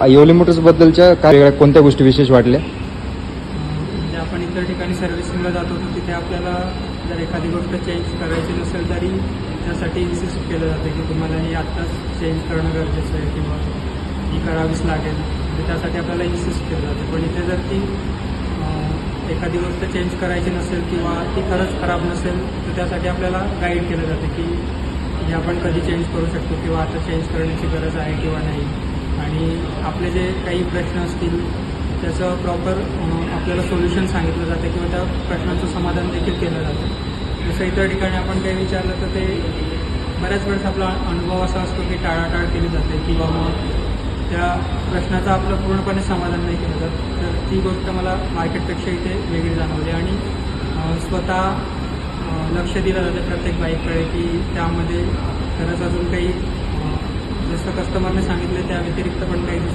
Yewale Motors बद्दलच्या काय कोणत्या गोष्टी विशेष वाटल्या? म्हणजे आपण इतर ठिकाणी सर्व्हिसिंगला जात होतो तिथे आपल्याला जर एखादी गोष्ट चेंज करायची नसेल तरी त्यासाठी इन्सिस्ट केलं जातं की तुम्हाला हे आत्ताच चेंज करणं गरजेचं आहे किंवा ही करावीच लागेल. म्हणजे त्यासाठी आपल्याला इन्सिस्ट केलं जातं. पण इथे जर ती एखादी गोष्ट चेंज करायची नसेल किंवा ती खरंच खराब नसेल तर त्यासाठी आपल्याला गाईड केलं जातं की हे आपण कधी चेंज करू शकतो किंवा आता चेंज करण्याची गरज आहे किंवा नाही. आणि आपले जे काही प्रश्न असतील त्याचं प्रॉपर आपल्याला सोल्युशन सांगितलं जातं किंवा त्या प्रश्नांचं समाधान देखील केलं जातं. जसं इतर ठिकाणी आपण काही विचारलं तर ते बऱ्याच वेळेस आपला अनुभव असा असतो की टाळाटाळ केली जाते किंवा मग त्या प्रश्नाचं आपलं पूर्णपणे समाधान नाही केलं जात. तर ती गोष्ट मला मार्केटपेक्षा इथे वेगळी जाणवली आणि स्वतः लक्ष दिलं जातं प्रत्येक बाईककडे की त्यामध्ये खरंच अजून काही जसं कस्टमरने सांगितलं त्या व्यतिरिक्त पण काही दुसरं